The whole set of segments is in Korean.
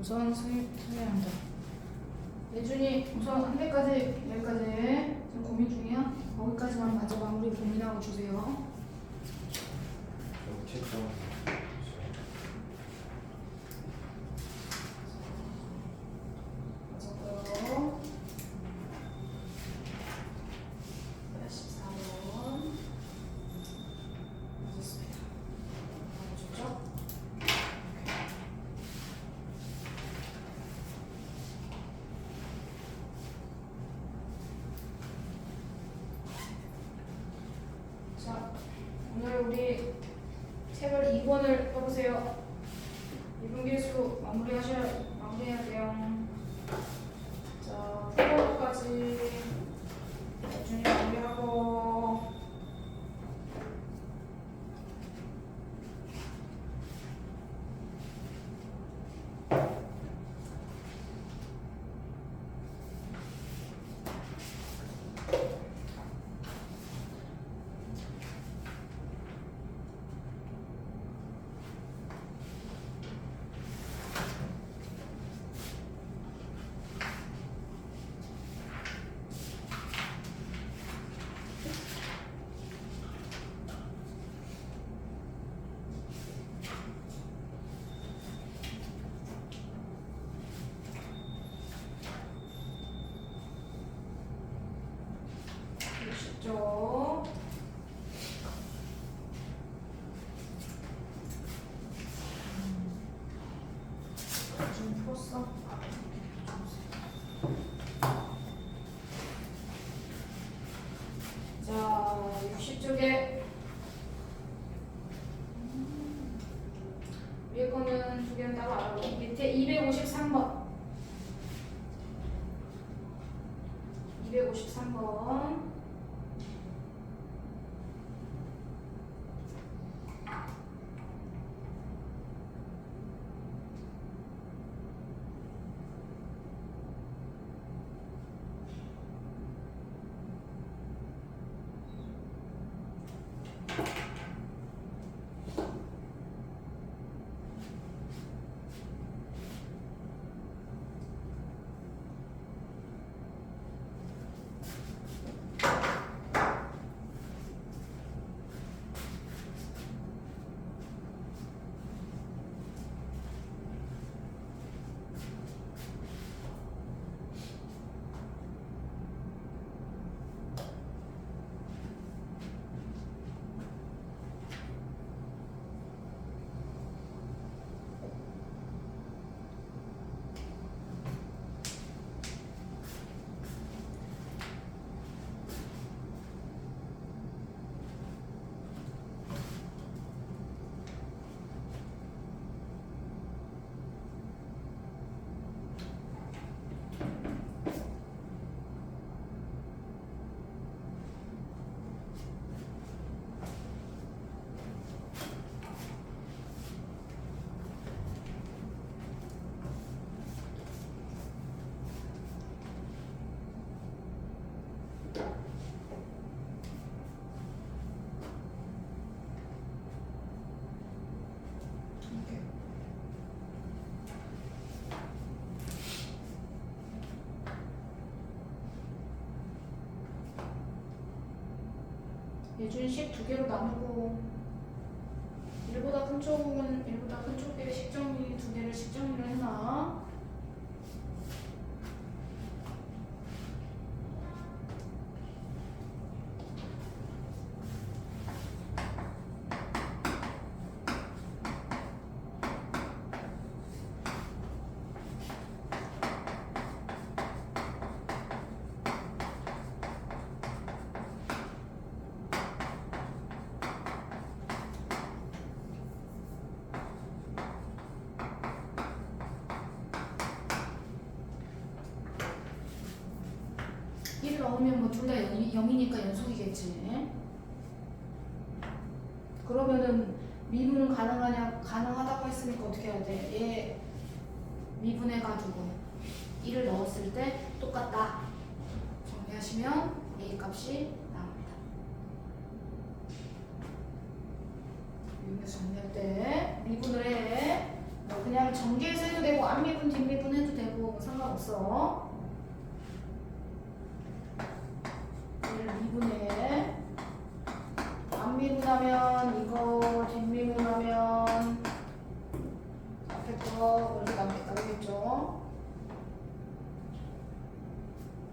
우선 승리한다. 예준이 우선 한 대까지 여기까지 지금 고민 중이야. 거기까지만 맞아 마무리 고민하고 주세요. 책상 맞았고요. 84번 맞았습니다. 맞았죠? 자, 오늘 우리 책을 2번을 펴보세요. 2분 기수 마무리해야 돼요. 자, 풀어까지 예준이 마무리하고. 쉽죠? 좀 풀었어? 자, 60쪽에 위에 거는 두 개는 따로 알아보. 밑에 253번 253번 예준식 두 개로 나누고 1보다 큰 쪽은 1보다 큰 쪽에 식정리 두 개를 식정리를 해놔. 넣으면 뭐 둘 다 0이니까 연속이겠지. 그러면은 미분은 가능하다고 했으니까 어떻게 해야 돼? 얘 미분해가지고 1을 넣었을 때 똑같다. 정리하시면 A 값이 나옵니다. 여기서 정리할 때 미분을 해. 뭐 그냥 전개해서 해도 되고 앞미분 뒷미분 해도 되고 뭐 상관없어. 2분의 앞미분하면 이거 뒷미분하면 앞에 거 이렇게 남겠죠.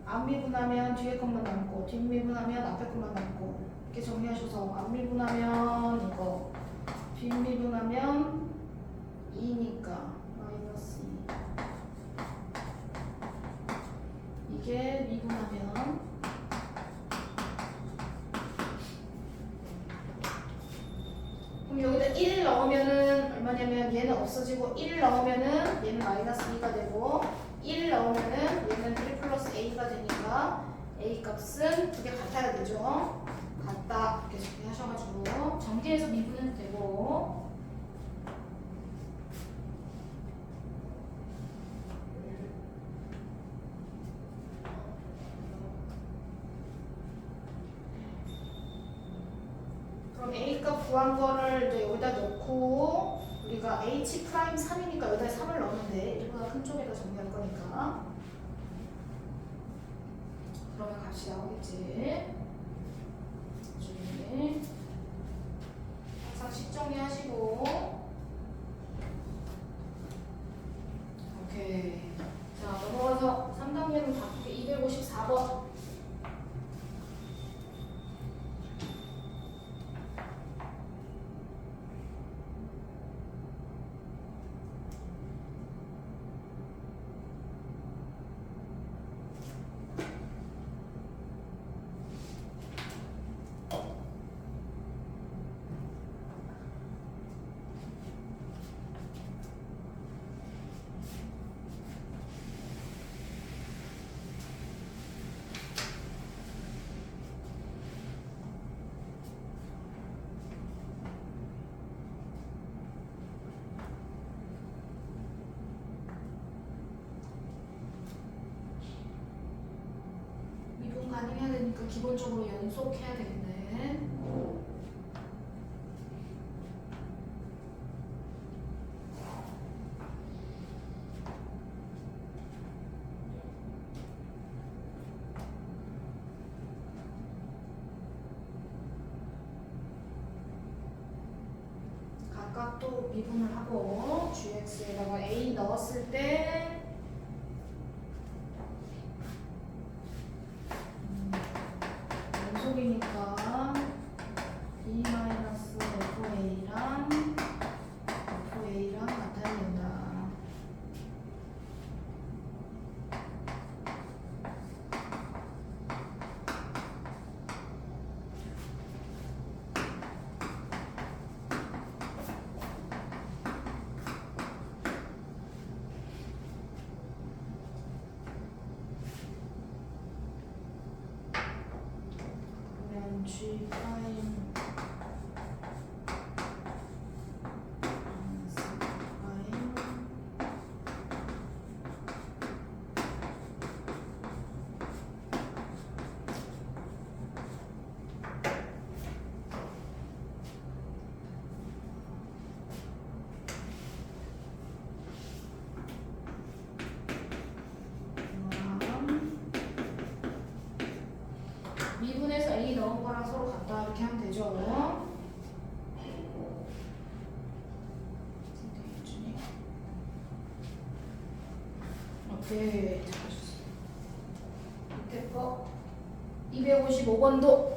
앞미분하면 뒤에 것만 남고 뒷미분하면 앞에 것만 남고 이렇게 정리하셔서 앞미분하면 이거 뒷미분하면 2니까 마이너스 2 이게 미분하면 그럼 여기다 1 넣으면은 얼마냐면 얘는 없어지고 1 넣으면은 얘는 마이너스 2가 되고 1 넣으면은 얘는 3 플러스 a가 되니까 a 값은 두 개 같아야 되죠. 같다 이렇게 정리하셔가지고 정리해서 미분해도 되고 그럼 a 값 구한 거를 이제 여기다 넣고 우리가 h 프라임 3이니까 여기다 3을 넣으면 돼. 1보다 큰 쪽에다 정리할 거니까. 그러면 값이 나오겠지. 나중에 항상 식 정리하시고 오케이. 자 넘어가서 3단계로 바꾸게 254번. 가능해야 되니까 기본적으로 연속해야 되겠네. 각각 또 미분을 하고 gx에다가 a 넣었을 때 연속이니까 e 마이너스 fa랑 fa랑 같아야 된다. G 프라임 마이너스 프라임 미분해서 a 넣은 거랑 서로 같다 이렇게 하면 되죠. 오케이. 밑에 거 255번도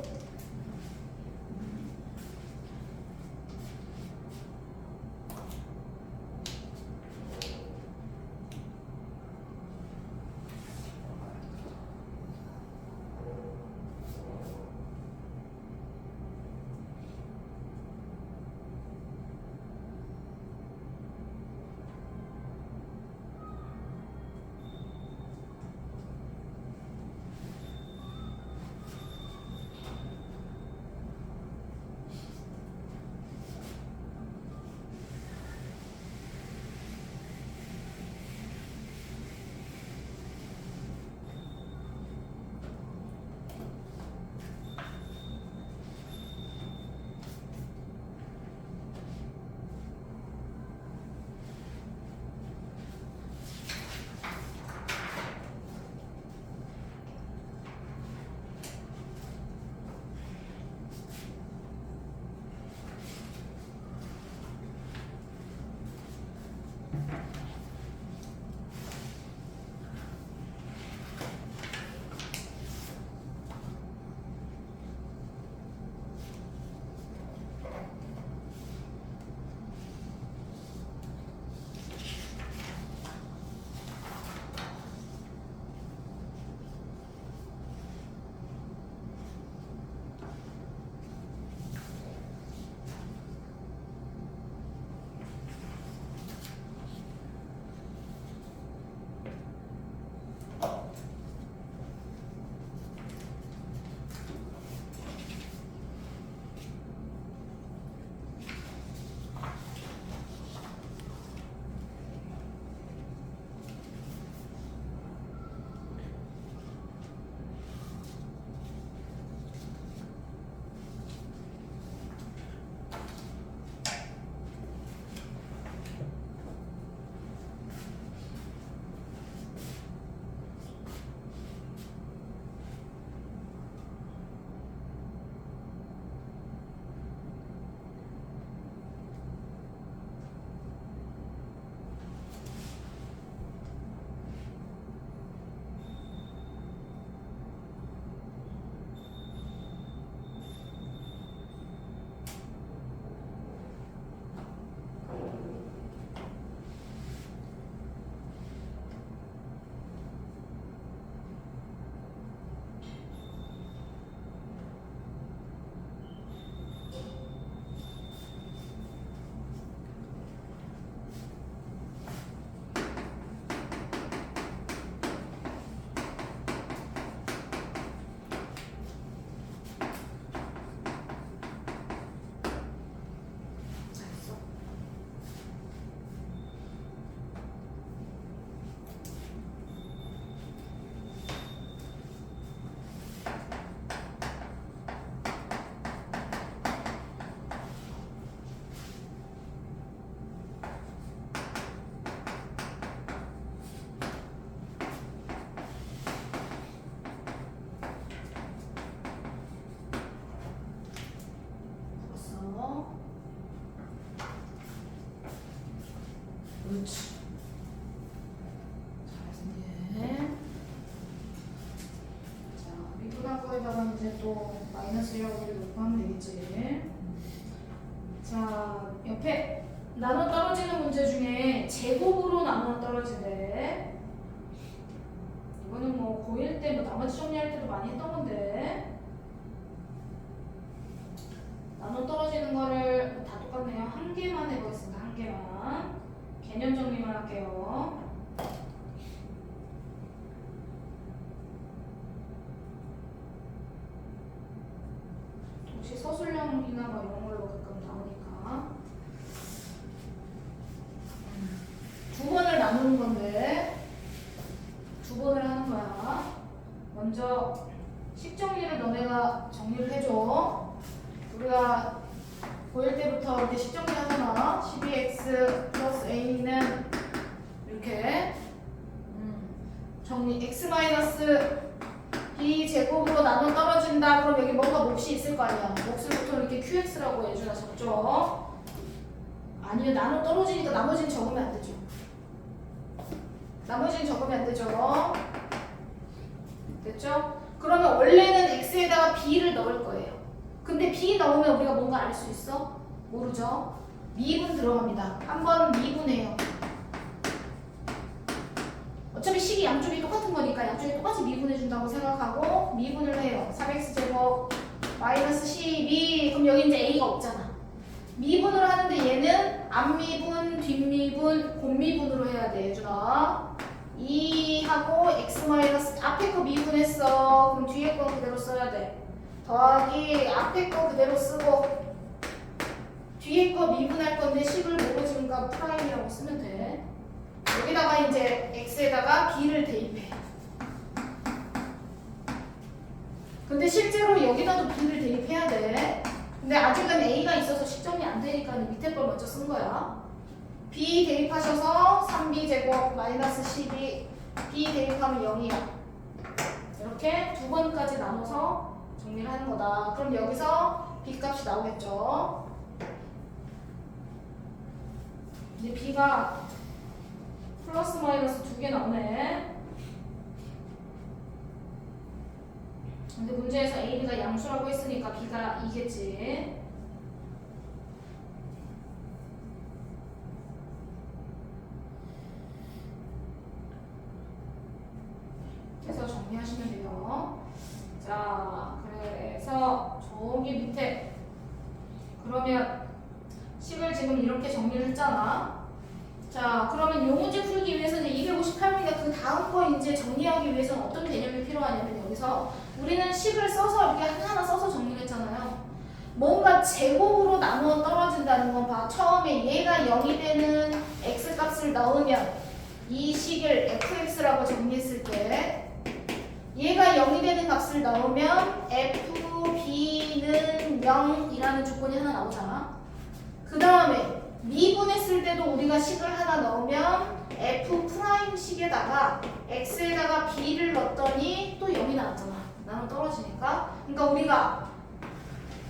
이제 또 마이너스 1하고 1을 놓고 하면 되겠지. 자, 옆에 나눠 떨어지는 문제 중에 제곱으로 나눠 떨어지는데 이거는 뭐 고1 때 뭐 나머지 정리할 때도 많이 했던 건데 나눠 떨어지는 거를 다 똑같네요. 한 개만 해보겠습니다. 한 개만. 개념 정리만 할게요. 혹시 서술형이나 뭐 이런 걸로 가끔 나오니까 두 번을 나누는 건데 두 번을 하는 거야. 먼저 식 정리를 너네가 정리를 해줘. 우리가 고1 때부터 이렇게 식 정리하잖아. 12x 플러스 a는 이렇게 정리 x 마이너스 b 제곱으로 나눠 떨어진다. 그럼 여기 뭔가 몫이 있을 거 아니야. 몫을 보통 이렇게 qx라고 예준아 적죠. 아니면 나눠 떨어지니까 나머지는 적으면 안 되죠. 나머지는 적으면 안 되죠. 됐죠? 그러면 원래는 x에다가 b를 넣을 거예요. 근데 b 넣으면 우리가 뭔가 알 수 있어? 모르죠? 미분 들어갑니다. 한번 미분해요. 어차피 식이 양쪽이 똑같은 거니까 양쪽이 똑같이 미분해준다고 생각하고 미분을 해요. 3x제곱 마이너스 12. 그럼 여기 이제 a가 없잖아. 미분을 하는데 얘는 앞미분, 뒷미분, 곱미분으로 해야 돼. 예준아. 2하고 x 마이너스 앞에 거 미분했어. 그럼 뒤에 거 그대로 써야 돼. 더하기 앞에 거 그대로 쓰고 뒤에 거 미분할 건데 식을 모르지니까 프라임이라고 쓰면 돼. 여기다가 이제 x에다가 b를 대입해. 근데 실제로 여기다도 b를 대입해야 돼. 근데 아직은 a가 있어서 식정이 안 되니까 밑에 걸 먼저 쓴 거야. b 대입하셔서 3b 제곱 마이너스 12 b 대입하면 0이야. 이렇게 두 번까지 나눠서 정리를 하는 거다. 그럼 여기서 b 값이 나오겠죠. 이제 b가 플러스 마이너스 두 개 나오네. 근데 문제에서 a, b가 양수라고 했으니까 b가 2겠지. 그래서 정리하시면 돼요. 자, 그래서 저기 밑에 그러면 식을 지금 이렇게 정리를 했잖아. 자, 그러면 이 문제 풀기 위해서는 258문이니까 그 다음 거 이제 정리하기 위해서는 어떤 개념이 필요하냐면 여기서 우리는 식을 써서 이렇게 하나하나 써서 정리를 했잖아요. 뭔가 제곱으로 나누어 떨어진다는 건 봐. 처음에 얘가 0이 되는 x값을 넣으면 이 식을 fx라고 정리했을 때 얘가 0이 되는 값을 넣으면 fb는 0이라는 조건이 하나 나오잖아. 그 다음에 미분했을 때도 우리가 식을 하나 넣으면 f 프라임 식에다가 x에다가 b를 넣었더니 또 0이 나왔잖아. 나눠 떨어지니까. 그러니까 우리가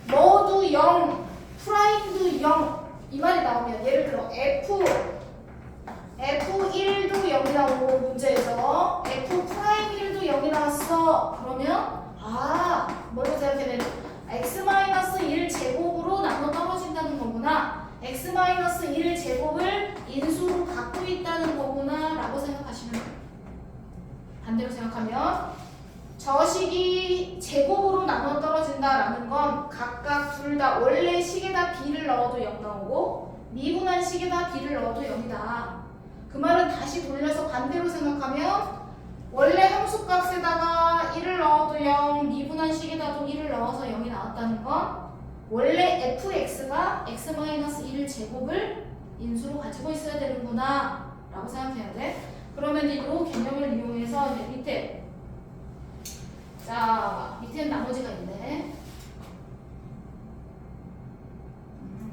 뭐도 0, 프라임도 0 이 말이 나오면 예를 들어 f1도 0이 나오고 문제에서 f 프라임 1도 0이 나왔어. 그러면 뭘로 생각해야 되냐? x-1 제곱으로 나눠 떨어진다는 거구나. x-1 제곱을 인수로 갖고 있다는 거구나 라고 생각하시면 돼요. 반대로 생각하면 저 식이 제곱으로 나눠 떨어진다라는 건 각각 둘 다 원래 식에다 b를 넣어도 0 나오고 미분한 식에다 b를 넣어도 0이다. 그 말은 다시 돌려서 반대로 생각하면 원래 함수값에다가 1을 넣어도 0, 미분한 식에다도 1을 넣어서 0이 나왔다는 건 원래 fx가 x-1 제곱을 인수로 가지고 있어야 되는구나 라고 생각해야 돼. 그러면 이제 이 개념을 이용해서 이제 밑에 자 밑에는 나머지가 있네.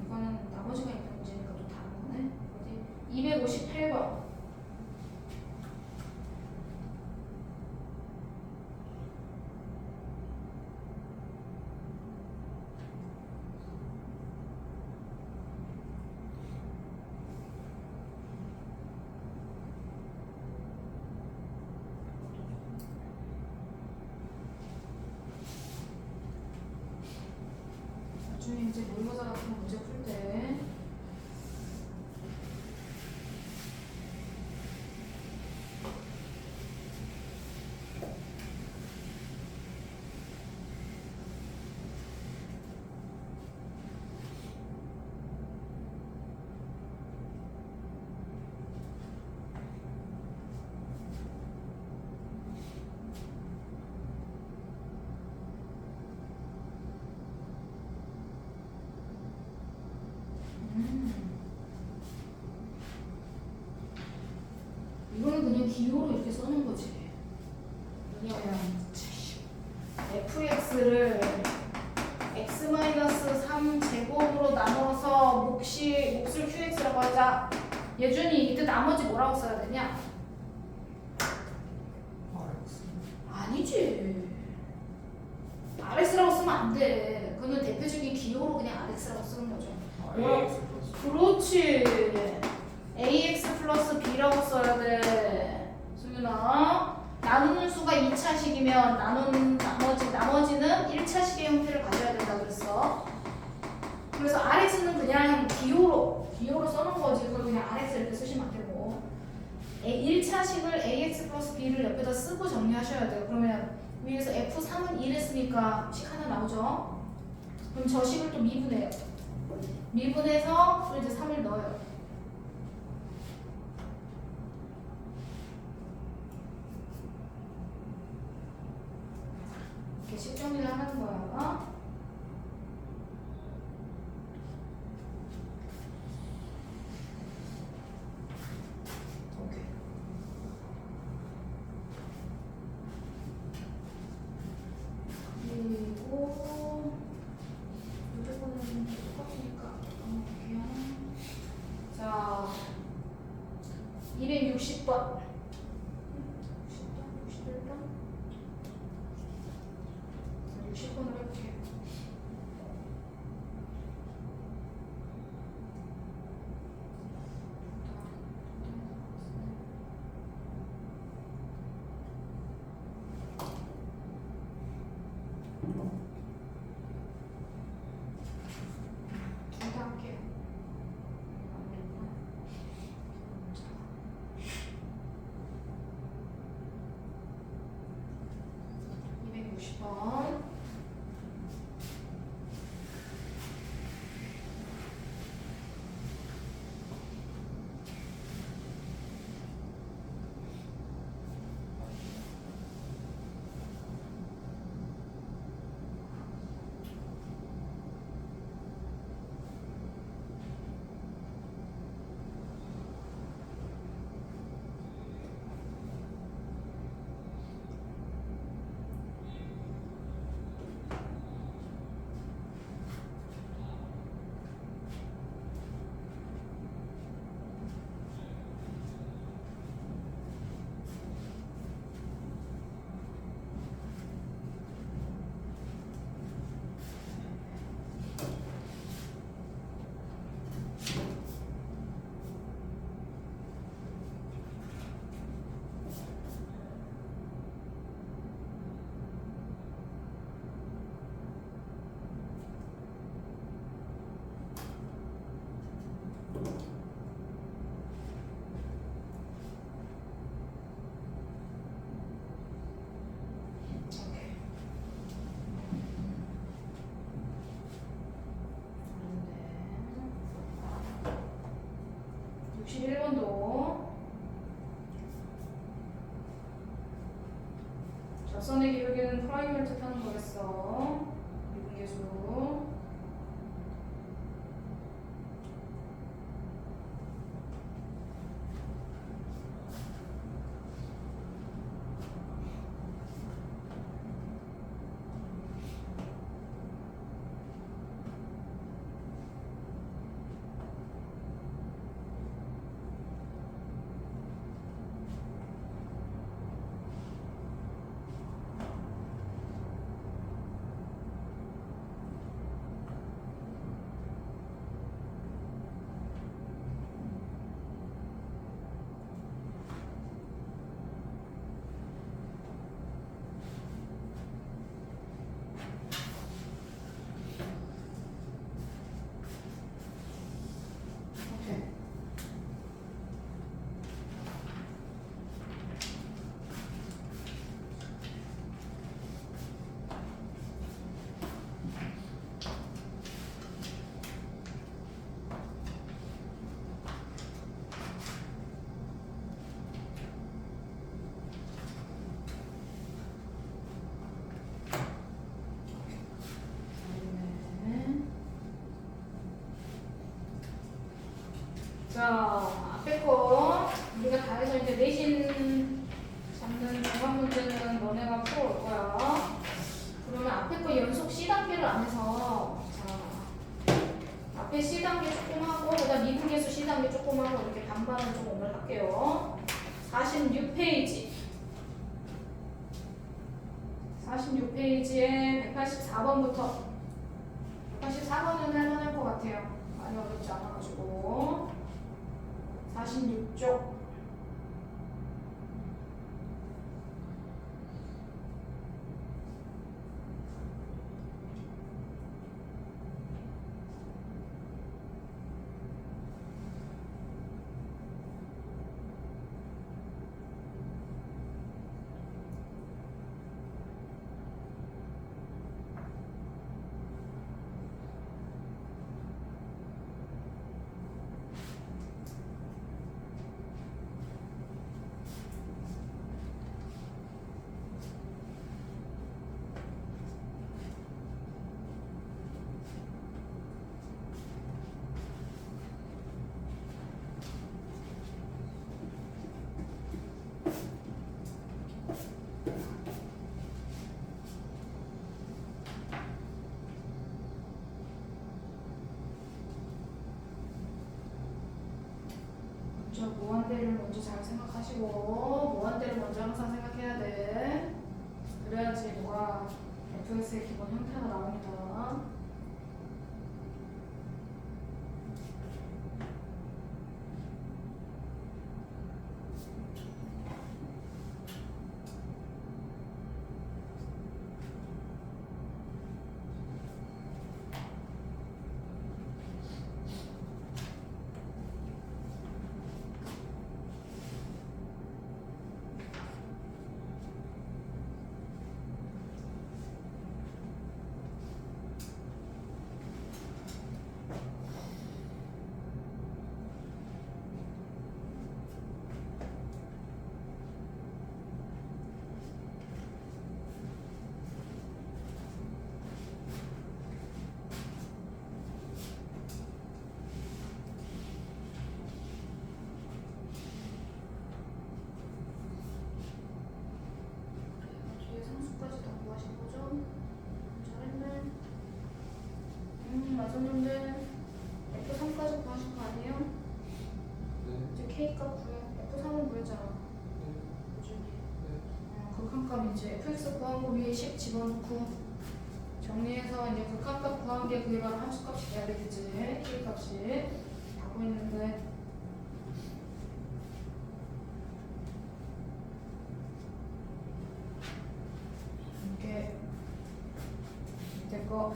이거는 나머지가 있는 문제니까 또 다른 거네. 어디 258번 이거는 그냥 기호로 이렇게 써는 거지. 왜냐면 fx를 x-3 제곱으로 나눠서 몫을 qx라고 하자. 예준이 이때 나머지 뭐라고 써야 되냐? 아니지. rx라고 쓰면 안 돼. 그거는 대표적인 기호로 그냥 rx라고 쓰는 거죠. AX 플러스 그렇지. ax 플러스 b라고 써야 돼. 수민아. 나누는 수가 2차식이면 나머지는 1차식의 형태를 가져야 된다 그랬어. 그래서 rx는 그냥 기호로 써는 거지. 그걸 그냥 rx 이렇게 쓰시면 안 되고. 1차식을 ax 플러스 b를 옆에다 쓰고 정리하셔야 돼요. 그러면 위에서 f3은 1했으니까 식 하나 나오죠. 그럼 저 식을 또 미분해요. 미분해서 또 이제 3을 넣어요. 이렇게 식 정리를 하는 거야. 오케이. 그리고 무조건은 똑같으니까 볼게요. 자, 260번. 60번으로 해볼게요. 둘 다 할게요. 260번. 오케이. 61번도 접선의 기울기는 프라임을 뜻하는 거겠어. 미분계수. 오케이. 자, 앞에 거 우리가 다 그래서 이제 내신 잡는 중간 문제는 너네가 풀어올 거야. 그러면 앞에 거 연속 C단계를 안 해서 자 앞에 C단계 조금 하고 그다음 미분계수 C단계 조금 하고 이렇게 반반을 좀 오늘 할게요. 46페이지 46페이지에 184번부터 184번은 할만할 것 같아요. 많이 어렵지 않아가지고 46쪽 먼저 무한대를 먼저 잘 생각하시고 무한대를 먼저 항상 생각해야 돼. 그래야지 뭐가 fx의 기본 형태가 나옵니다. 뒤에 상수까지 다 구하신 거죠? 잘했네. 맞았는데 F3까지 구하신 거 아니에요? 이제 K값 구해. F3은 구했잖아. 그치? 극한값 이제 fx 구한 거 위에 10 집어넣고 정리해서 이제 극한값 구한 게 그게 바로 함수값이 돼야 되겠지. K값이 다 구했는데 이렇게 될거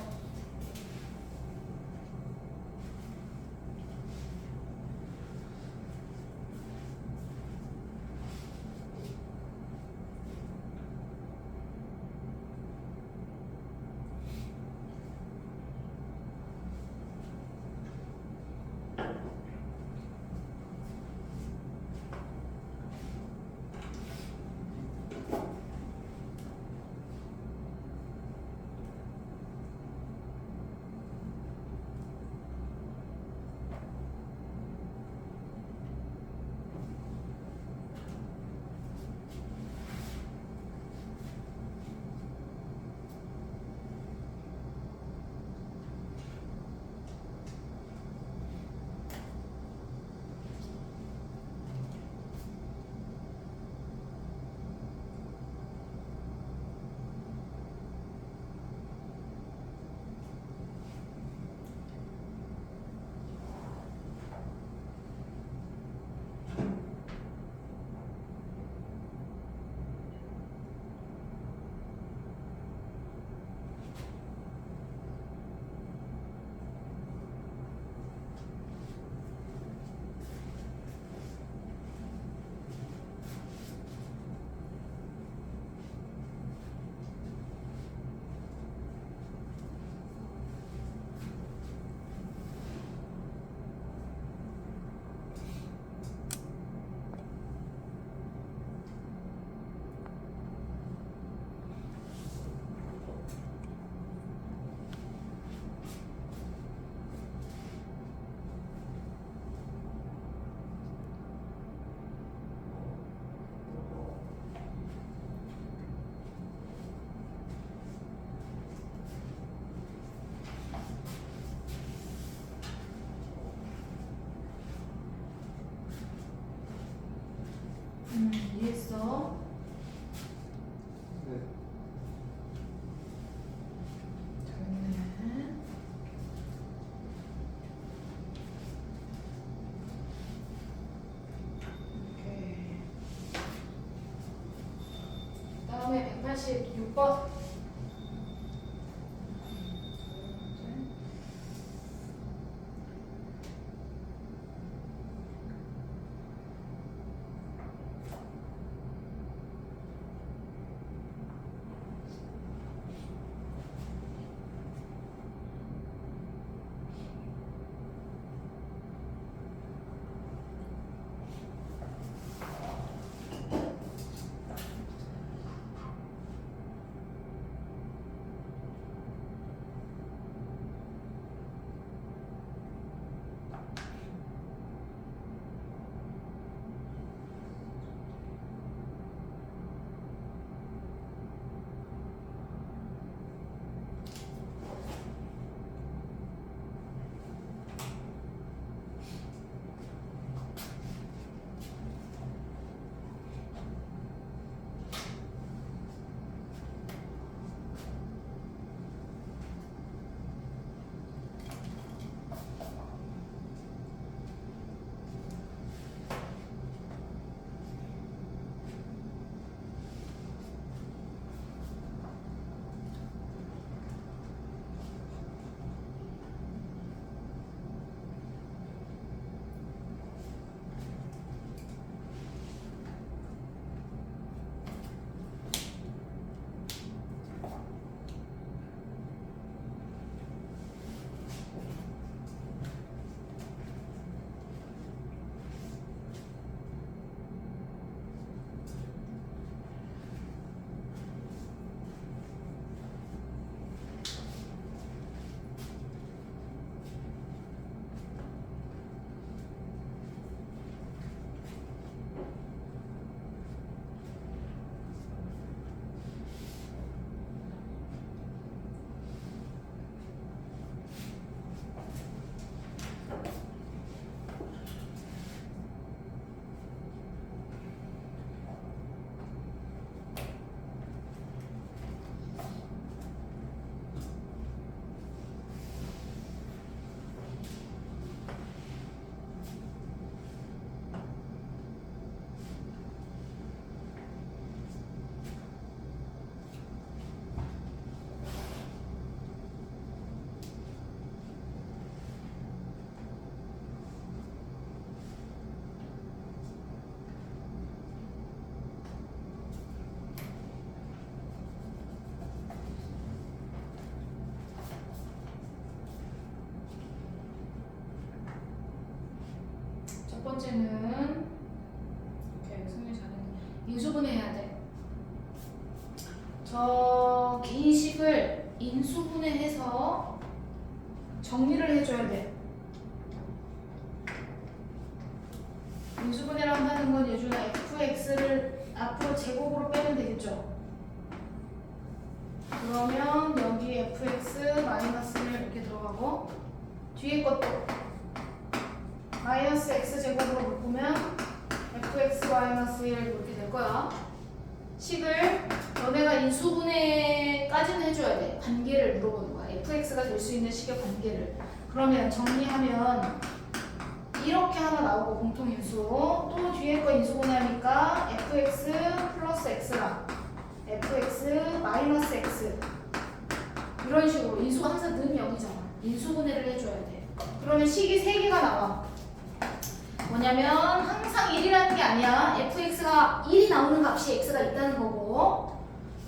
다음에 186번. 첫 번째는 오케이, 승리 잘했네. 인수분해해야 돼. 저 개인식을 인수분해해서 정리를 해줘야 돼. 인수분해를 한다는 건 예준아 fx를 앞으로 제곱으로 빼면 되겠죠. 그러면 여기 fx 마이너스를 이렇게 들어가고 뒤에 것도 마이너스 x 제곱으로 묶으면 fx 마이너스 1 이렇게 될 거야. 식을 너네가 인수분해까지는 해줘야 돼. 관계를 물어보는 거야. fx가 될 수 있는 식의 관계를. 그러면 정리하면 이렇게 하나 나오고 공통인수 또 뒤에 거 인수분해하니까 fx 플러스 x랑 fx 마이너스 x 이런 식으로 인수가 항상 는 0이잖아. 인수분해를 해줘야 돼. 그러면 식이 3개가 나와. 뭐냐면 항상 1이라는 게 아니야. fx가 1이 나오는 값이 x가 있다는 거고,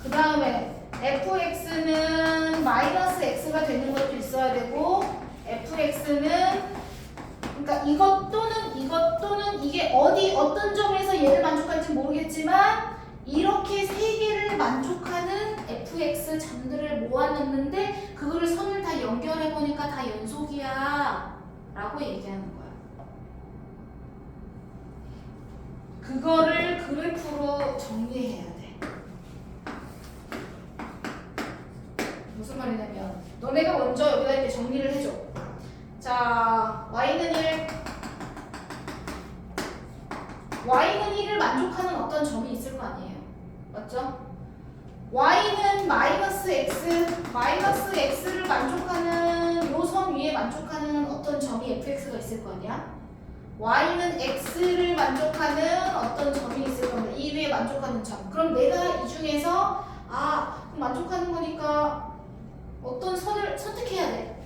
그 다음에 fx는 마이너스 x가 되는 것도 있어야 되고, fx는 그러니까 이것 또는 이게 어떤 점에서 얘를 만족할지 모르겠지만 이렇게 3개를 만족하는 fx 점들을 모아놨는데 그거를 선을 다 연결해 보니까 다 연속이야 라고 얘기하는 거야. 그거를 그래프로 정리해야 돼. 무슨 말이냐면 너네가 먼저 여기다 이렇게 정리를 해줘. 자, y는 1 y는 1을 만족하는 어떤 점이 있을 거 아니에요. 맞죠? y는 마이너스 x를 만족하는 요 선 위에 만족하는 어떤 점이 fx가 있을 거 아니야? y는 x를 만족하는 어떤 점이 있을 겁니다. 이 위에 만족하는 점. 그럼 내가 이 중에서 만족하는 거니까 어떤 선을 선택해야 돼.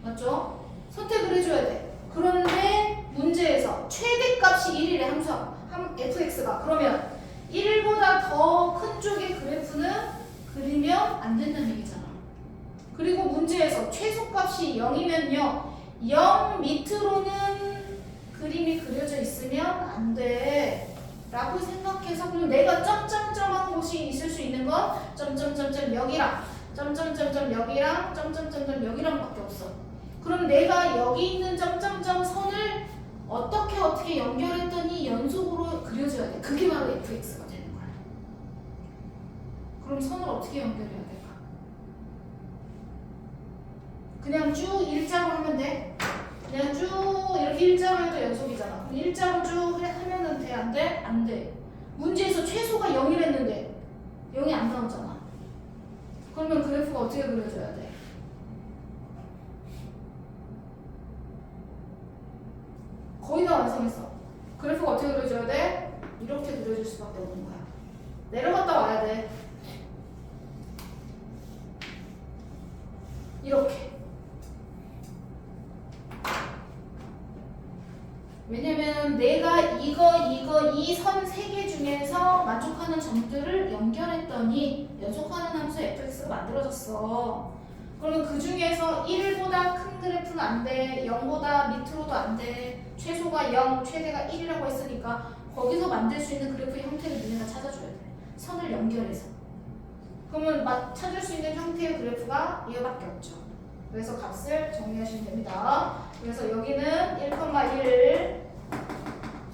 맞죠? 선택을 해줘야 돼. 그런데 문제에서 최대값이 1이래 항상 fx가. 그러면 1보다 더 큰 쪽의 그래프는 그리면 안 된다는 얘기잖아. 그리고 문제에서 최소값이 0이면요 0 밑으로는 그림이 그려져 있으면 안 돼 라고 생각해서 그럼 내가 점점점한 곳이 있을 수 있는 건 점점점점 여기랑 점점점점 여기랑 점점점점 여기랑 밖에 없어. 그럼 내가 여기 있는 점점점 선을 어떻게 연결했더니 연속으로 그려줘야 돼. 그게 바로 fx가 되는 거야. 그럼 선을 어떻게 연결해야 될까? 그냥 쭉 일자로 하면 돼. 그냥 쭉 이렇게 일자로 해도 연속이잖아. 그럼 일자로 쭉 하면은 돼? 안 돼? 안 돼. 문제에서 최소가 0이랬는데 0이 안 나오잖아. 그러면 그래프가 어떻게 그려져야 돼? 거의 다 완성했어. 그래프가 어떻게 그려져야 돼? 이렇게 그려질 수밖에 없는 거야. 내려갔다 와야 돼. 이렇게. 왜냐면 내가 이 선 3개 중에서 만족하는 점들을 연결했더니 연속하는 함수 fx가 만들어졌어. 그러면 그 중에서 1보다 큰 그래프는 안 돼. 0보다 밑으로도 안 돼. 최소가 0, 최대가 1이라고 했으니까 거기서 만들 수 있는 그래프의 형태를 너네가 찾아줘야 돼. 선을 연결해서. 그러면 찾을 수 있는 형태의 그래프가 이거밖에 없죠. 그래서 값을 정리하시면 됩니다. 그래서 여기는 1,1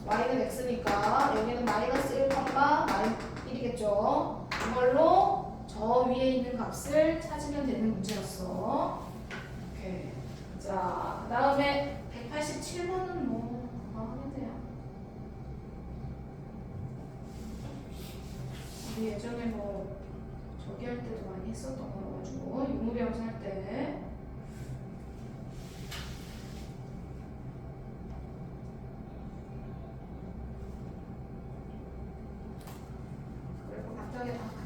y는 x니까 여기는 마이너스 1,-1이겠죠. 이걸로 저 위에 있는 값을 찾으면 되는 문제였어. 오케이. 자, 그 다음에 187번은 뭐 하면 돼요. 우리 예전에 뭐 저기 할 때도 많이 했었던 거라가지고 유무비함수 할 때.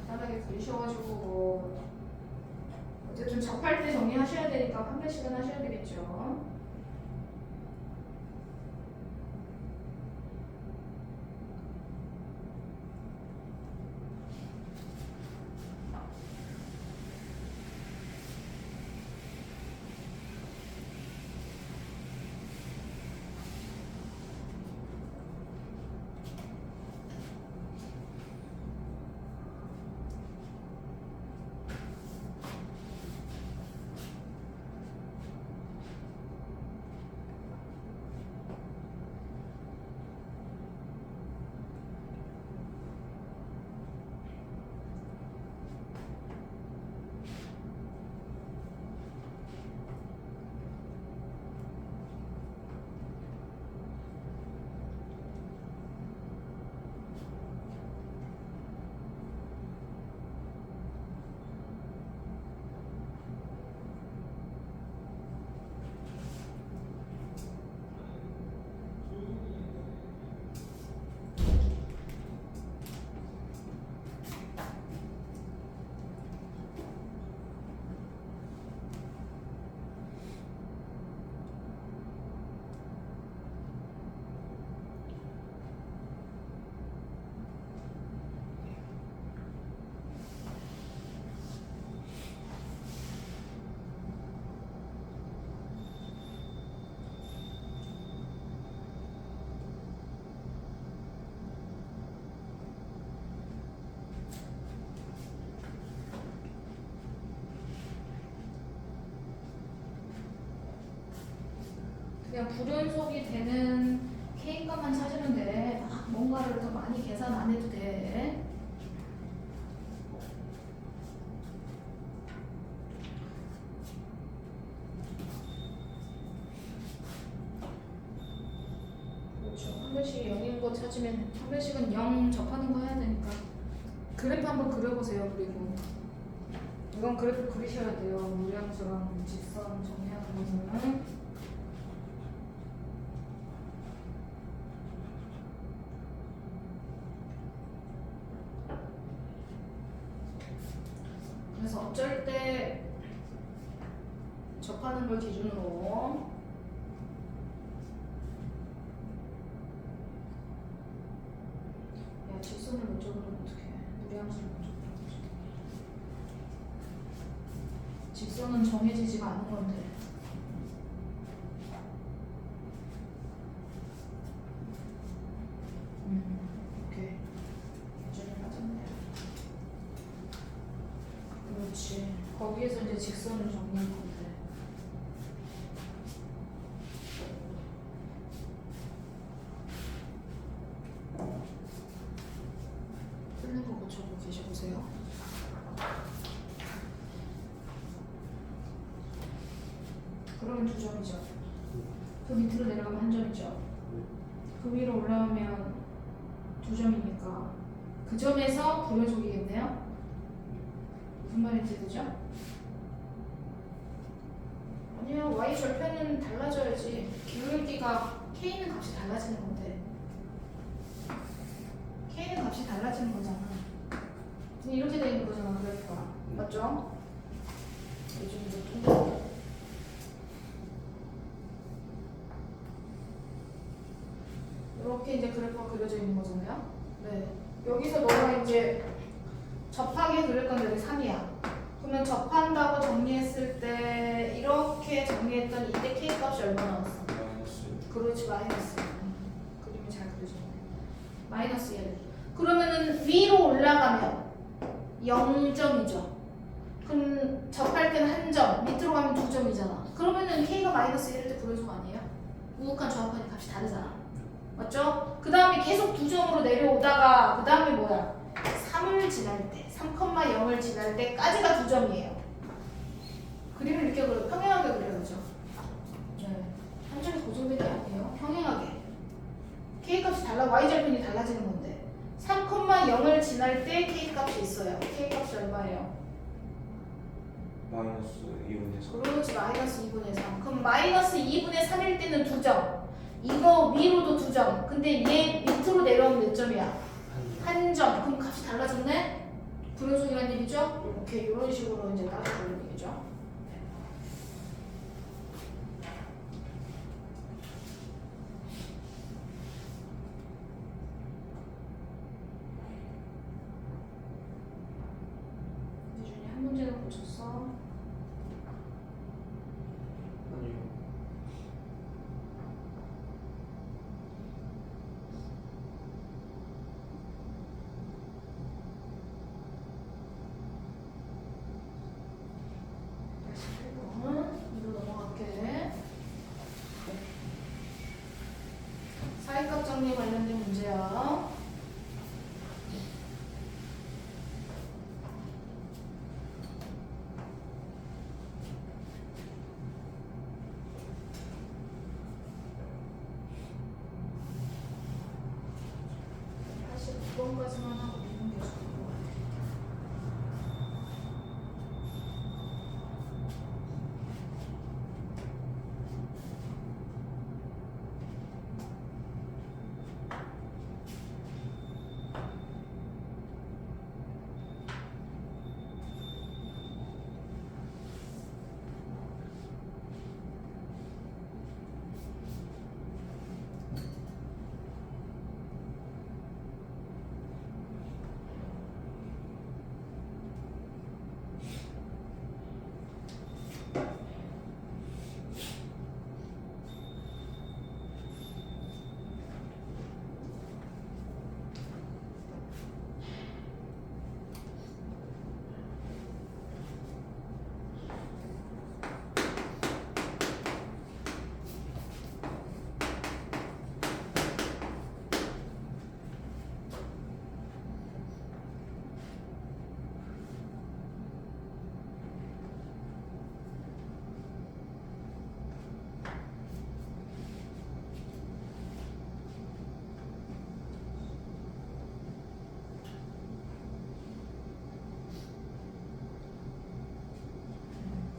간단하게 그리셔가지고 뭐 어쨌든 접할 때 정리하셔야 되니까 한 번씩은 하셔야 되겠죠. 그냥 불연속이 되는 K값만 찾으면 돼. 막 뭔가를 더 많이 계산 안 해도 돼. 그렇죠. 한 번씩 0인 거 찾으면 한 번씩은 0 접하는 거 해야 되니까. 그래프 한번 그려보세요. 그리고 이건 그래프 그리셔야 돼요. 무리함수랑 직선 정리하는 거는. 어쩔 때 접하는 걸 기준으로 야 직선을 못 적으면 어떡해. 무리함수를 못 적으면 어떡해. 직선은 정해지지가 않은 건데. 오케이. 기준이 맞았네. 그렇지. 거기에서 이제 직선을 정리한 건데. 틀린 거 고쳐보고 계셔보세요. 그러면 2점이죠. 그 밑으로 내려가면 1점이죠. 그 위로 올라오면 2점이니까 그 점에서 부여족이겠네요. 무슨 말인지 되죠? 아니요, y 절편은 달라져야지. 기울기가 k는 값이 달라지는 건데 k는 값이 달라지는 거잖아. 근데 이렇게 돼 있는 거잖아, 그래프가. 맞죠? 요즘 이제 또 이렇게 이제 그래프가 그려져 있는 거잖아요. 네. 여기서 너가 이제 접하게 그릴 건데 여기 3이야. 그러면 접한다고 정리했을 때 이렇게 정리했더니 이때 k 값이 얼마 나왔어? 그렇지, 마이너스. 그림이 잘 그려졌네. 마이너스 1. 그러면은 위로 올라가면 0점이죠. 그럼 접할 때는 1점, 밑으로 가면 2점이잖아. 그러면은 k가 마이너스 1일 때 부여종 아니에요? 우극한 조합하니 값이 다르잖아. 맞죠? 그 다음에 계속 2점으로 내려오다가 그 다음에 뭐야? 3을 지날 때, 3,0을 지날 때까지가 2점이에요. 그림을 이렇게 그려, 평행하게 그려야죠. 네. 한쪽이 고정된 게 아니에요. 평행하게. K값이 달라, Y절편이 달라지는 건데 3,0을 지날 때 K값이 있어요. K값이 얼마예요? 마이너스 2분의 3. 그렇지, 마이너스 2분의 3. 그럼 마이너스 2분의 3일 때는 2점. 이거 위로도 2점. 근데 얘 밑으로 내려오면 몇 점이야? 1점. 그럼 값이 달라졌네? 불연속이라는 얘기죠? 이렇게 이런 식으로 이제 따져보는 얘기죠. 이준이 한 문제도 고쳤어? 아니요. 이로 넘어갈게. 사이값 정리 관련된 문제야. 사실 9번까지만 하고 미분 계속 하는 거 같아.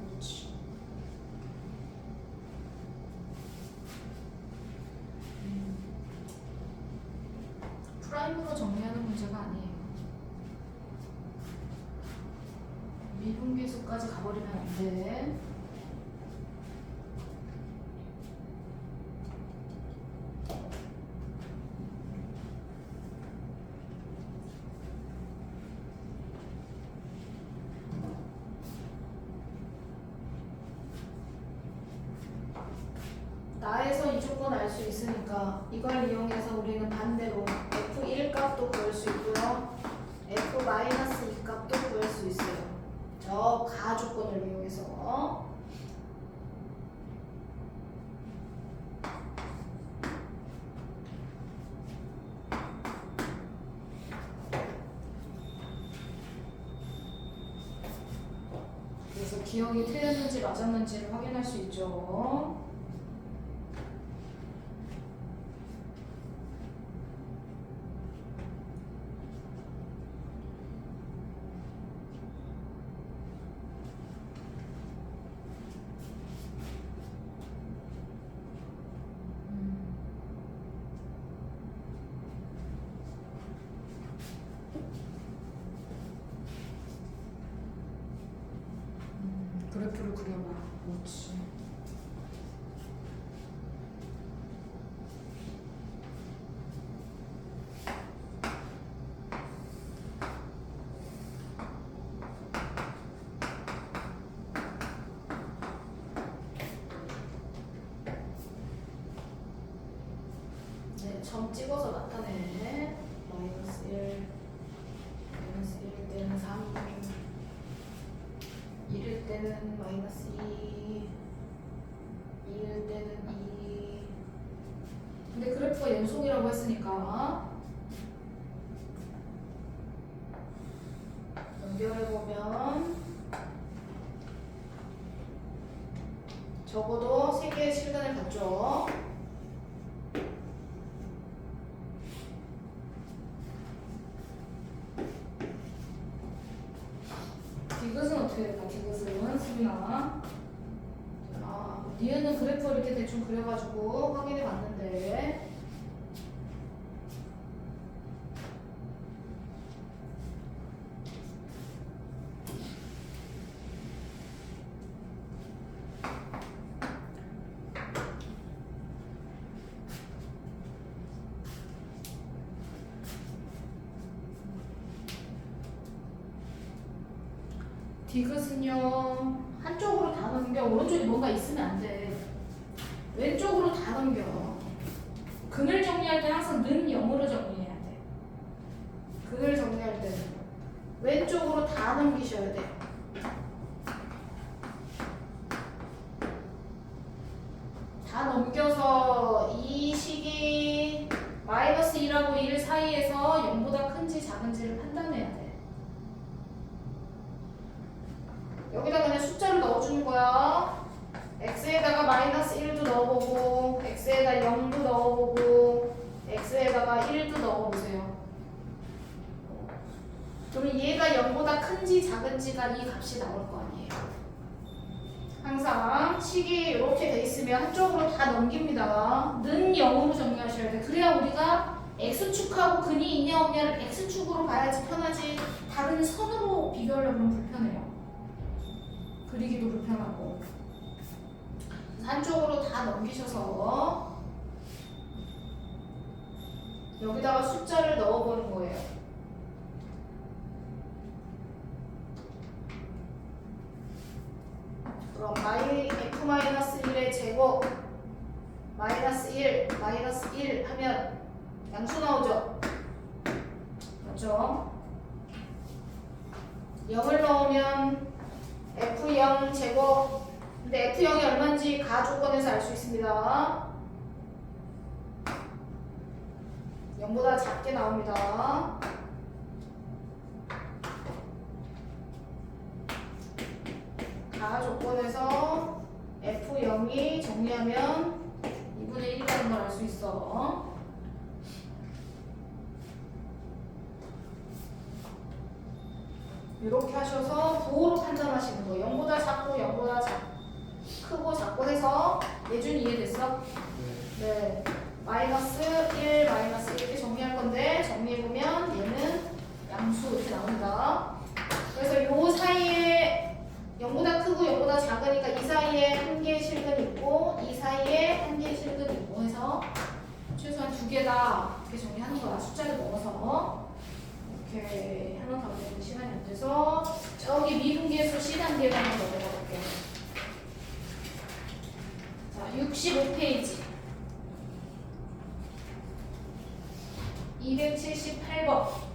그렇지. 프라임으로 정리하는 문제가 아니에요. 미분계 F까지 가버리면 안 돼. 나에서 이 조건 알 수 있으니까 이걸 이용해서 우리는 반대로 F1 값도 구할 수 있고요. F-2 값도 구할 수 있어요. 저 가 조건을 이용해서. 그래서 기억이 틀렸는지 맞았는지를 확인할 수 있죠. 그래프를 그려봐. 그렇지. 네, 점 찍어서 나타내. 마이너스 1, 마이너스 1 때는 3, 1일 때는 마이너스 2, 2일 때는 2. 근데 그래프가 연속이라고 했으니까 연결해보면 적어도 3개의 실근을 갖죠. 디귿은 어떻게 될까? 디귿은 수빈아. 니은은 그래프 이렇게 대충 그려가지고 확인해 봤는데 디귿은요 한쪽으로 다 넘겨. 오른쪽에 뭔가 있으면 안 돼. 왼쪽으로 다 넘겨. 근을 정리할 때 항상 는 0으로 정리해야 돼. 근을 정리할 때는 왼쪽으로 다 넘기셔야 돼. 다 넘겨서 이 식이 마이너스 2하고 1 사이에서 0보다 큰지 작은지를 판단해야 돼. 여기다 그냥 숫자를 넣어주는 거야. x에다가 마이너스 1도 넣어보고 x에다 0도 넣어보고 x에다가 1도 넣어보세요. 그러면 얘가 0보다 큰지 작은지가 이 값이 나올 거 아니에요. 항상 식이 이렇게 돼 있으면 한쪽으로 다 넘깁니다. 는 0으로 정리하셔야 돼. 그래야 우리가 x축하고 근이 있냐 없냐를 x축으로 봐야지 편하지, 다른 선으로 비교하려면 불편해요. 그리기도 불편하고. 한쪽으로 다 넘기셔서 여기다가 숫자를 넣어보는 거예요. 그럼 f-1의 제곱 마이너스 1 마이너스 1 하면 양수 나오죠? 맞죠? 0을 넣으면 f0 제곱. 근데 f0이 얼마인지 가 조건에서 알 수 있습니다. 0보다 작게 나옵니다. 가 조건에서 f0이 정리하면 2분의 1이라는 걸 알 수 있어. 이렇게 하셔서 부호로 판단하시는 거예요. 0보다 작고 0보다 크고 작고 해서 예준이 이해됐어? 네. 마이너스 1, 마이너스 1 이렇게 정리할 건데 정리해보면 얘는 양수 이렇게 나옵니다. 그래서 요 사이에 개 다 이렇게 정리하는 거야. 숫자를 넣어서 이렇게 하나 더 되는 시간이 안 돼서 저기 미분계수 C단계로 한번 넘어가 볼게요. 자, 65페이지 278번.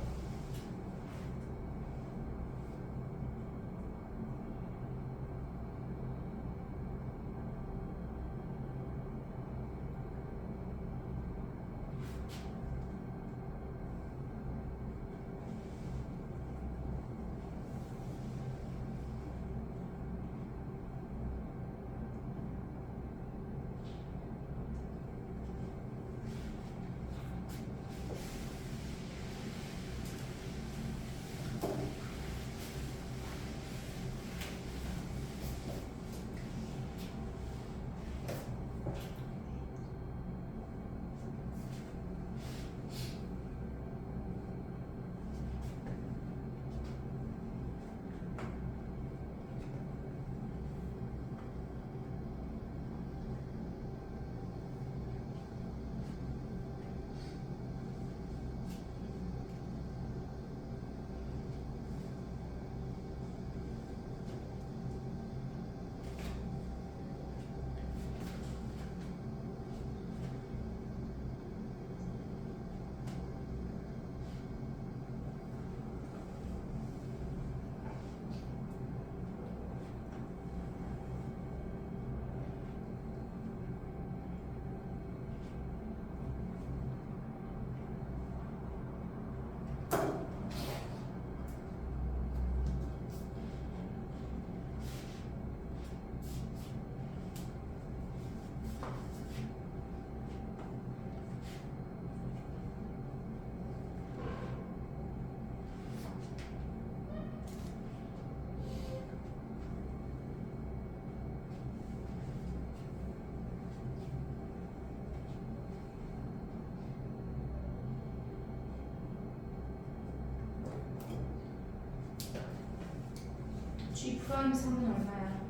G 프라임 3은 얼마야?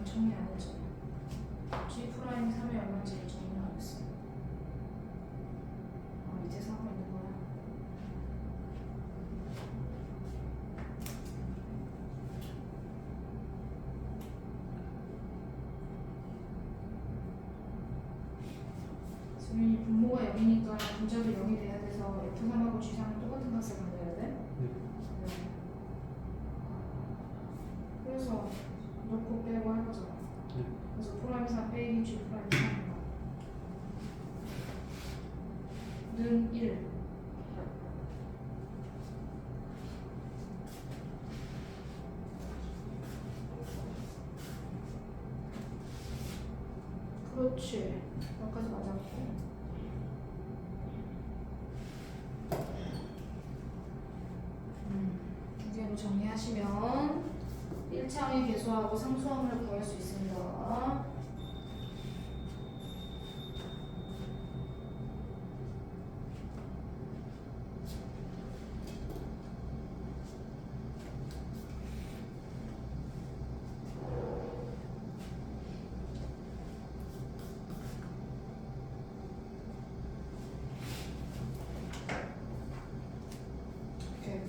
정리 안 했잖아. G 프라임 3이 얼마인지 정리 안 했어. 밑에서 하고 있는 거야. 수민이 분모가 0이니까 분자도 0이 돼야 돼서 F3하고 G3은 똑같은 값을 만들어야 돼? 그래서 넣고 빼고 할 거잖아. 그래서 프라임 3 빼기 G 프라임 3는 1. 그렇지. 여기까지 맞았고. 이제로 정리하시면 1차의 계수하고 상수함을 구할 수 있습니다. 오케이.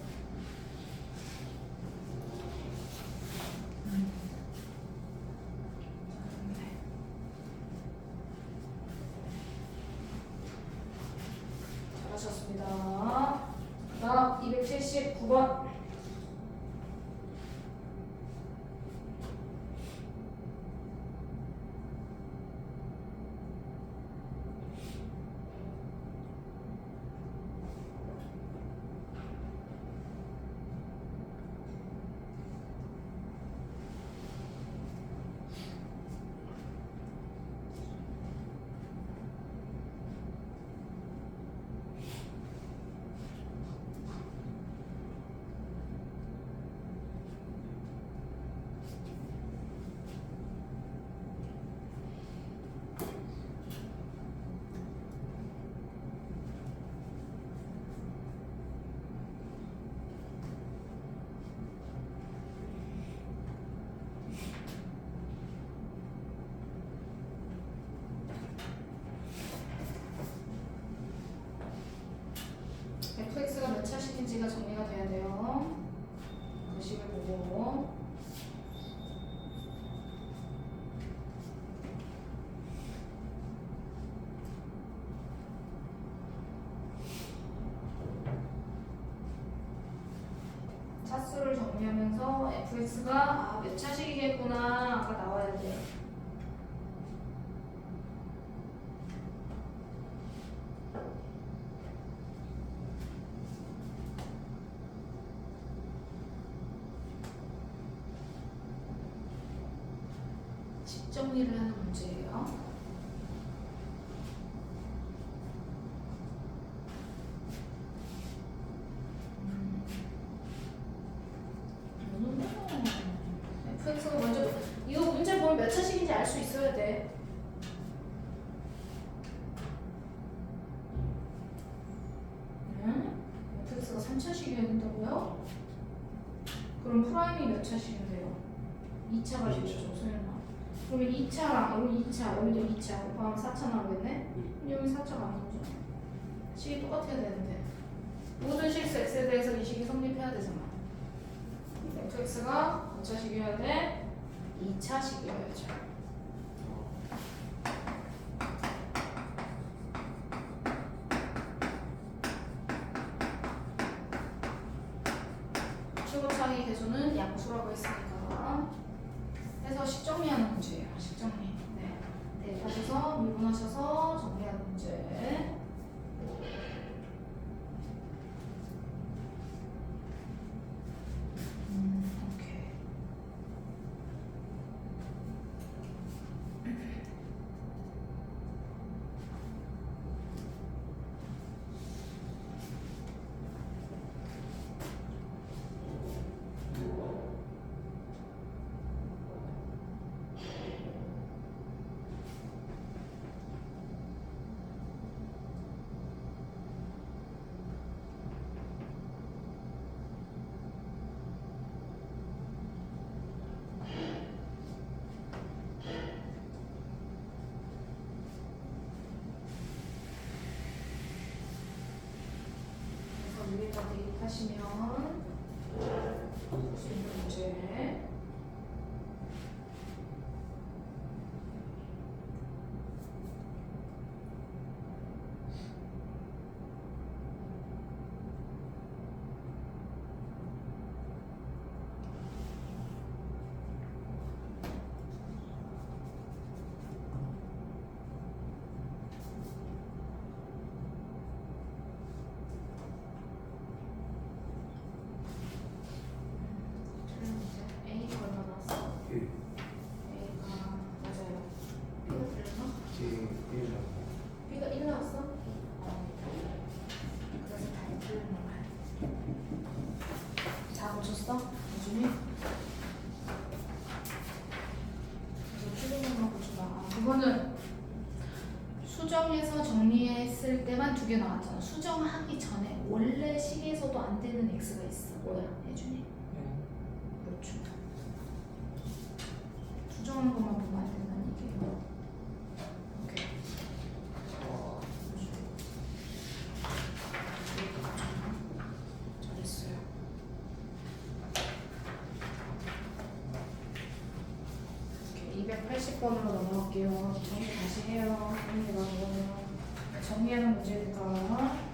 잘하셨습니다. 다음 279번. 시킨지가 정리가 돼야 돼요. 그 식을 보고. 차수를 정리하면서 fx가 몇 차식이겠구나 아까 나와야 돼. 집 정리를 하는 문제예요. fx가 먼저 이거 문제 보면 몇 차식인지 알 수 있어야 돼. fx가 3차식이어야 된다고요? 그럼 프라임이 몇 차식인데요? 2차가 되겠죠, 소연아. 그러면 2차랑 여기 2차, 여기도 2차 곱하면 4차 나오겠네? 여기 4차가 안 나오잖아. 식이 똑같아야 되는데 모든 실수 x에 대해서 이 식이 성립해야 되잖아. fx가 몇 차식이어야 돼? 2차식이어야죠. 최고차이 계수는 양수라고 했으니까 해서 식정리하는 문제예요. 식정리. 네. 대입하셔서 미분하셔서 정리하는 문제. 오케이. 위에다 대입하시면 수 있는 문제. A가 얼마 나왔어? A가 맞아요. B가 틀렸나? B가 1 나왔어? 그래서 다 틀린 거야. 다 고쳤어? 요즘에? 그래서 틀린 것만 고쳐봐. 그거는 수정해서 정리했을 때만 2개 나왔잖아. 수정하기 전에 원래 식에서도 안 되는 x가 있어. 뭐야, 예준이? 그렇죠. 수정하는 것만 보면 안 된다는 얘기예요. 오케이. 잘했어요. 오케이, 280번으로 넘어갈게요. 정리 다시 해요. 정리하는 문제니까.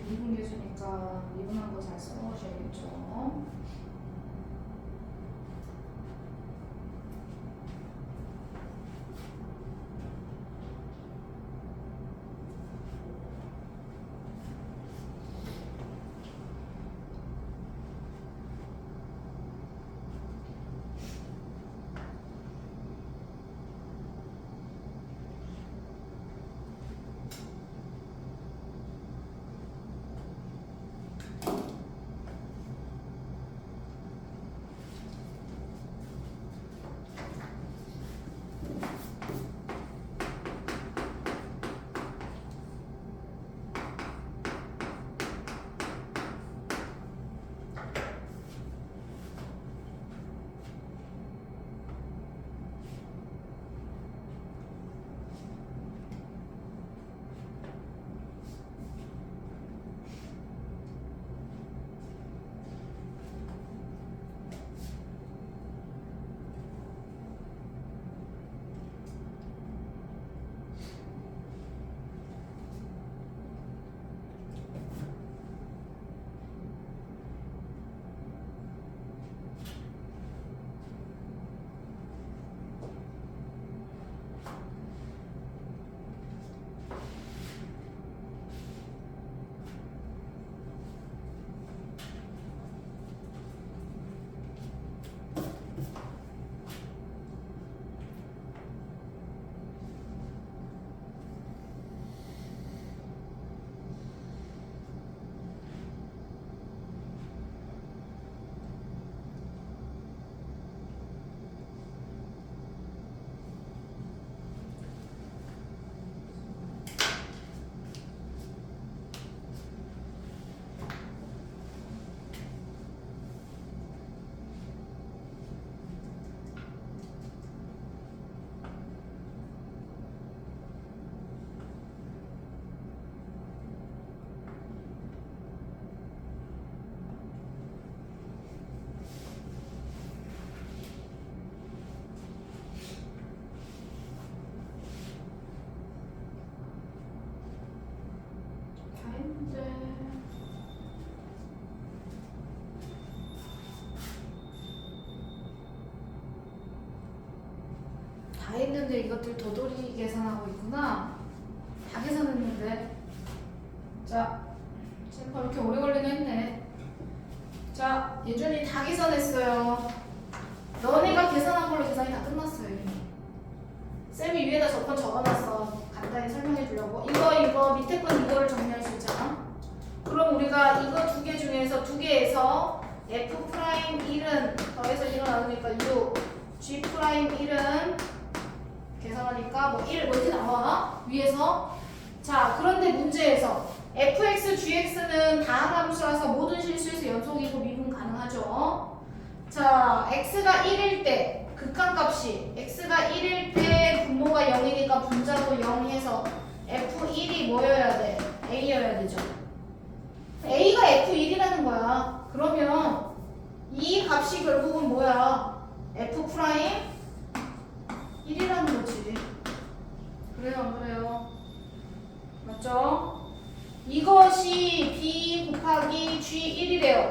미분 계수니까 미분한 거 잘 써놓으셔야겠죠. 다 했는데. 다 했는데 이것들 도돌이 계산하고 있구나. 다 계산했는데. 자, 쌤파 이렇게 오래 걸리긴 했네. 자, 예준이 다 계산했어요. 너네가 계산한 걸로 계산이 다 끝났어요. 이미. 쌤이 위에다 저건 적어놨어. 간단히 설명해 주려고. 이거 밑에 건 이거를 정리할 수 있잖아. 그럼 우리가 이거 두 개 중에서 두 개에서 F'1은 더해서 1은 나누니까 6, G'1은 계산하니까 뭐 1, 뭐 이렇게 나와 위에서. 자, 그런데 문제에서 fx, gx는 다함수라서 모든 실수에서 연속이고 미분 가능하죠. 자, x가 1일 때 극한값이 x가 1일 때 분모가 0이니까 분자도 0 해서 f1이 뭐여야 돼? a여야 되죠. a가 f1이라는 거야. 그러면 이 값이 결국은 뭐야? f'1이라는 거지. 그래요, 안 그래요? 맞죠? 이것이 b 곱하기 g1이래요.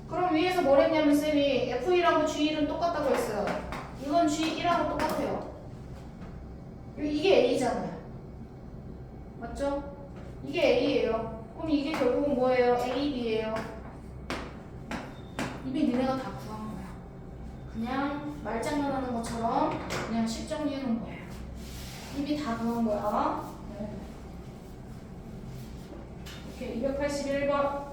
그럼 위에서 뭘 했냐면 쌤이 f1하고 g1은 똑같다고 했어요. 이건 g1하고 똑같아요. 이게 a잖아요. 맞죠? 이게 a예요. 그럼 이게 결국은 뭐예요? a, b예요. 이미 니네가 다 구한 거야. 그냥 말장난하는 것처럼 그냥 식 정리해 놓은 거예요. 이미 다 구한 거야. 네. 오케이, 281번.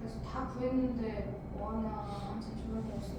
그래서 다 구했는데 뭐하냐 한참 졸라 먹었어.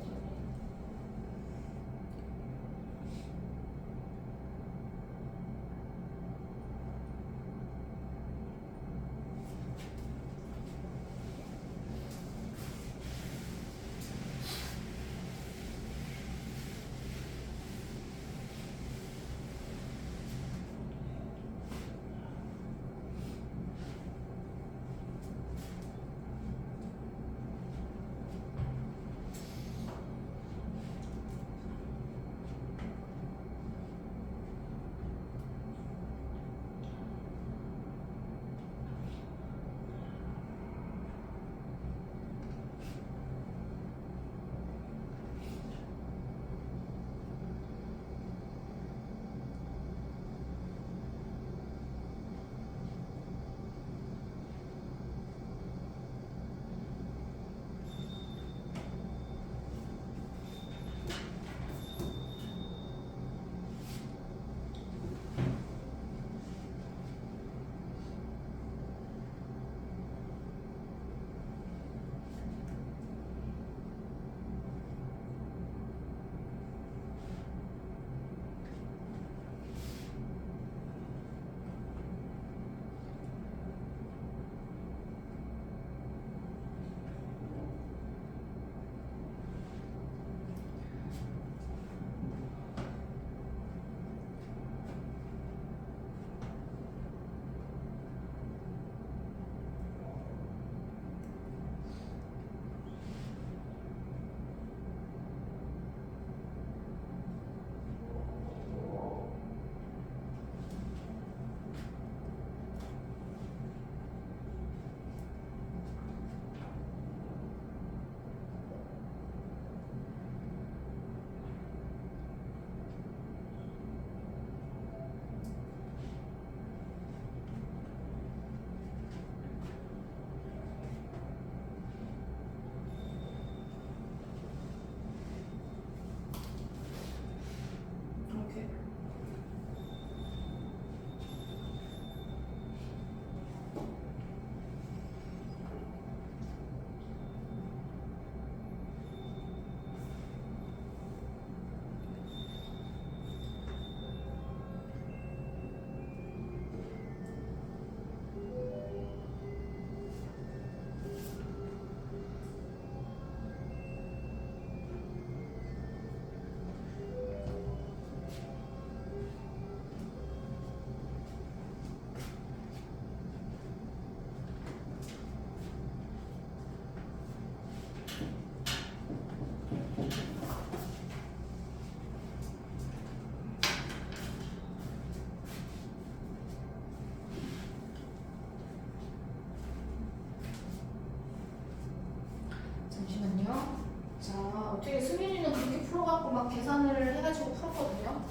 되거든요. 자, 어떻게 승윤이는 그렇게 풀어갖고 막 계산을 해가지고 풀었거든요.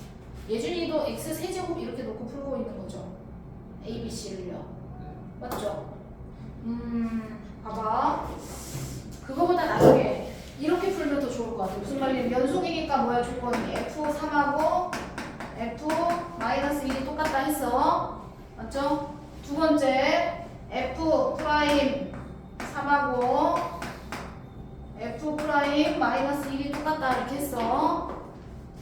예준이도 x 세제곱 이렇게 놓고 풀고 있는 거죠. a, b, c를요. 맞죠? 봐봐. 그거보다 나중에 이렇게 풀면 더 좋을 것 같아. 무슨 말이냐면 연속이니까 뭐야 조건이 f3하고 f-1이 똑같다 했어. 맞죠? 두 번째 f'3하고 f'-1이 똑같다 이렇게 했어.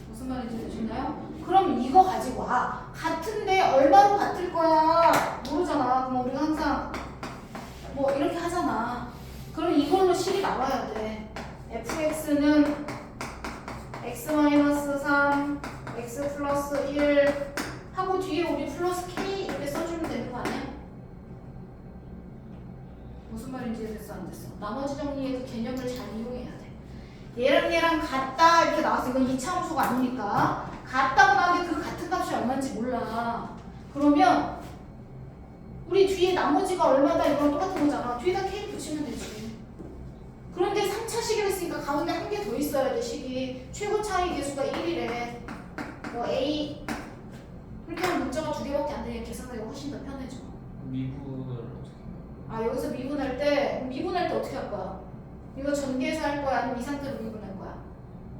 무슨 말인지 되셨나요? 그럼 이거 가지고 와. 같은데 얼마로 같을 거야? 모르잖아. 그럼 우리가 항상 뭐 이렇게 하잖아. 그럼 이걸로 식이 나와야 돼. fx는 x-3, x 플러스 1 하고 뒤에 우리 플러스 k 이렇게 써주면 되는 거 아니야? 무슨 말인지 됐어 안 됐어? 나머지 정리해서 개념을 잘 이용해야 돼. 얘랑 같다 이렇게 나왔어. 이건 이차함수가 아니니까. 같다고 나왔는데 그 같은 값이 얼마인지 몰라. 그러면 우리 뒤에 나머지가 얼마다 이거랑 똑같은 거잖아. 뒤에다 k 붙이면 되지. 그런데 3차식을 했으니까 가운데 한 개 더 있어야 돼. 식이 최고 차이 계수가 1이래. 뭐 a 그렇게 하면 문자가 두 개밖에 안 되니까 계산하기가 훨씬 더 편해져. 미분을 어떻게? 아 여기서 미분할 때 어떻게 할 거야? 이거 전개해서 할 거야? 아니면 이 상태로 미분할 거야?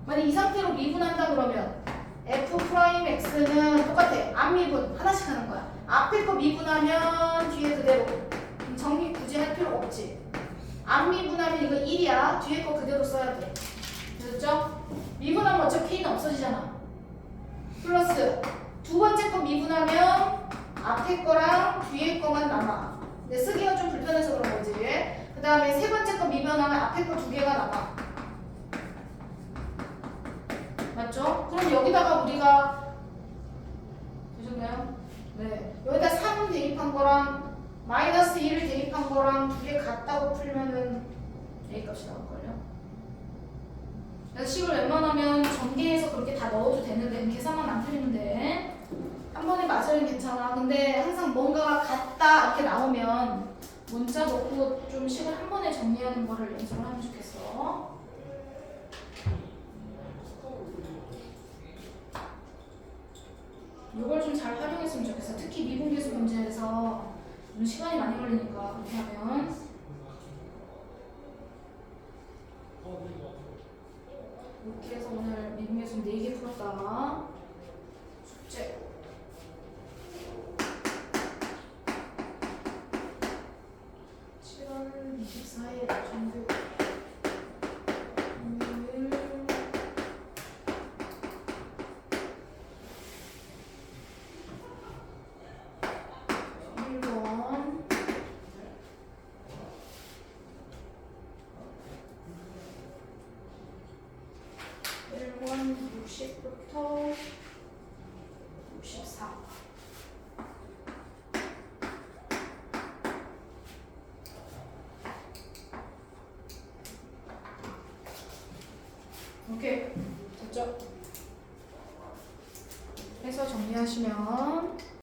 만약 이 상태로 미분한다 그러면 f'(x)는 똑같아. 앞 미분 하나씩 하는 거야. 앞에 거 미분하면 뒤에 그대로. 정리 굳이 할 필요 없지. 앞 미분하면 이거 1이야. 뒤에 거 그대로 써야 돼. 됐죠? 미분하면 어차피 k는 없어지잖아. 플러스 두 번째 거 미분하면 앞에 거랑 뒤에 거만 남아. 근데 쓰기가 좀 불편해서 그런 거지. 그 다음에 세 번째 거 미분하면 앞에 거 두 개가 남아. 맞죠? 그럼 여기다가 우리가 되셨나요? 네. 여기다 3 대입한 거랑 마이너스 1을 대입한 거랑 두 개 같다고 풀면은 A 값이 나올걸요? 그래서 식을 웬만하면 전개해서 그렇게 다 넣어도 되는데 계산만 안 틀리면 돼. 한 번에 맞으면 괜찮아. 근데 항상 뭔가가 같다 이렇게 나오면 문자 넣고 좀 식을 한 번에 정리하는 거를 연습을 하면 좋겠어. 이걸 좀 잘 활용했으면 좋겠어. 특히 미분계수 문제에서 좀 시간이 많이 걸리니까 그렇게 하면. 이렇게 해서 오늘 미분계수 4개 풀었다. 숙제. (7월 24일) 정규 금요일 1번 60부터 64. 오케이. 됐죠? 해서 정리하시면